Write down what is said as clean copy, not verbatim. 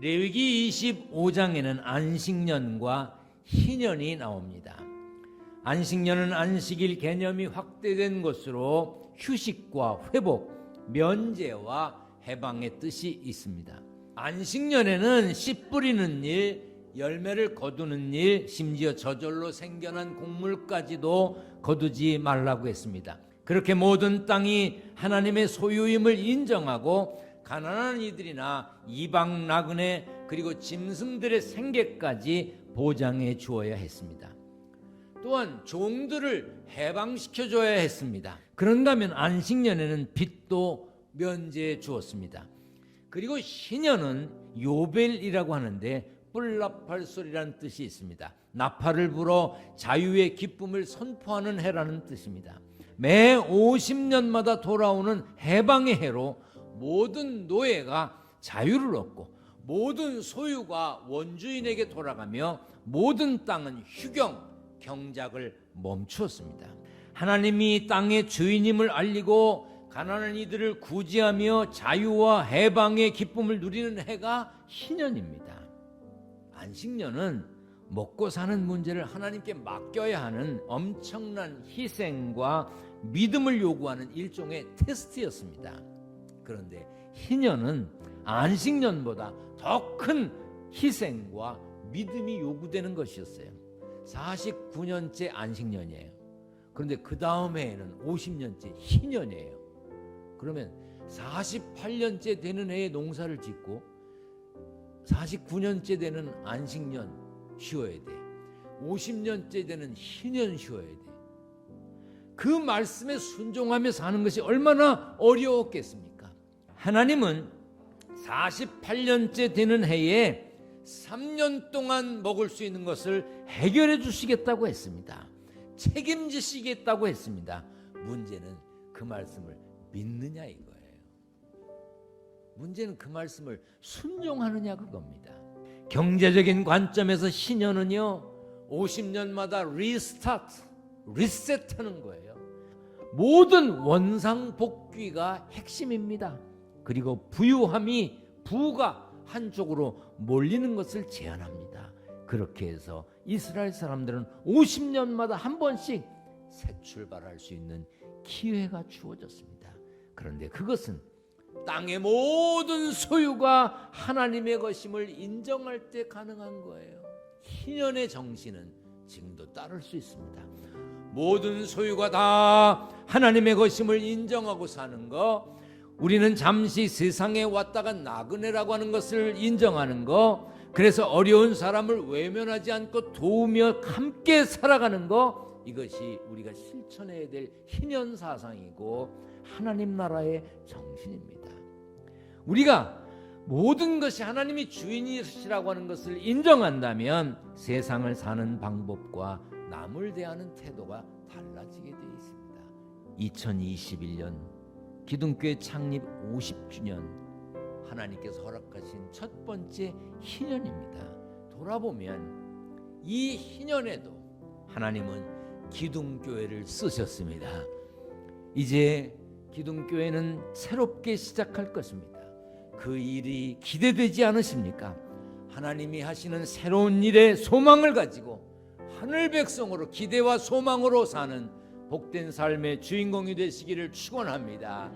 레위기 25장에는 안식년과 희년이 나옵니다. 안식년은 안식일 개념이 확대된 것으로 휴식과 회복, 면제와 해방의 뜻이 있습니다. 안식년에는 씨 뿌리는 일, 열매를 거두는 일, 심지어 저절로 생겨난 곡물까지도 거두지 말라고 했습니다. 그렇게 모든 땅이 하나님의 소유임을 인정하고 가난한 이들이나 이방 나그네 그리고 짐승들의 생계까지 보장해 주어야 했습니다. 또한 종들을 해방시켜 줘야 했습니다. 그런가 하면 안식년에는 빚도 면제해 주었습니다. 그리고 희년은 요벨이라고 하는데 뿔나팔 소리라는 뜻이 있습니다. 나팔을 불어 자유의 기쁨을 선포하는 해라는 뜻입니다. 매 50년마다 돌아오는 해방의 해로 모든 노예가 자유를 얻고 모든 소유가 원주인에게 돌아가며 모든 땅은 휴경, 경작을 멈추었습니다. 하나님이 땅의 주인임을 알리고 가난한 이들을 구제하며 자유와 해방의 기쁨을 누리는 해가 희년입니다. 안식년은 먹고 사는 문제를 하나님께 맡겨야 하는 엄청난 희생과 믿음을 요구하는 일종의 테스트였습니다. 그런데 희년은 안식년보다 더 큰 희생과 믿음이 요구되는 것이었어요. 49년째 안식년이에요. 그런데 그 다음 해에는 50년째 희년이에요. 그러면 48년째 되는 해에 농사를 짓고 49년째 되는 안식년 쉬어야 돼. 50년째 되는 희년 쉬어야 돼. 그 말씀에 순종하며 사는 것이 얼마나 어려웠겠습니까? 하나님은 48년째 되는 해에 3년 동안 먹을 수 있는 것을 해결해 주시겠다고 했습니다. 책임지시겠다고 했습니다. 문제는 그 말씀을 믿느냐 이거예요. 문제는 그 말씀을 순종하느냐 그겁니다. 경제적인 관점에서 희년은요 50년마다 리셋하는 거예요. 모든 원상복귀가 핵심입니다. 그리고 부유함이 부가 한쪽으로 몰리는 것을 제한합니다. 그렇게 해서 이스라엘 사람들은 50년마다 한 번씩 새 출발할 수 있는 기회가 주어졌습니다. 그런데 그것은 땅의 모든 소유가 하나님의 것임을 인정할 때 가능한 거예요. 희년의 정신은 지금도 따를 수 있습니다. 모든 소유가 다 하나님의 것임을 인정하고 사는 거, 우리는 잠시 세상에 왔다가 나그네라고 하는 것을 인정하는 거, 그래서 어려운 사람을 외면하지 않고 도우며 함께 살아가는 거, 이것이 우리가 실천해야 될 희년 사상이고 하나님 나라의 정신입니다. 우리가 모든 것이 하나님이 주인이시라고 하는 것을 인정한다면 세상을 사는 방법과 남을 대하는 태도가 달라지게 되어 있습니다. 2021년 기둥교회 창립 50주년 하나님께서 허락하신 첫 번째 희년입니다. 돌아보면 이 희년에도 하나님은 기둥교회를 쓰셨습니다. 이제 기둥교회는 새롭게 시작할 것입니다. 그 일이 기대되지 않으십니까? 하나님이 하시는 새로운 일에 소망을 가지고 하늘 백성으로 기대와 소망으로 사는 복된 삶의 주인공이 되시기를 축원합니다.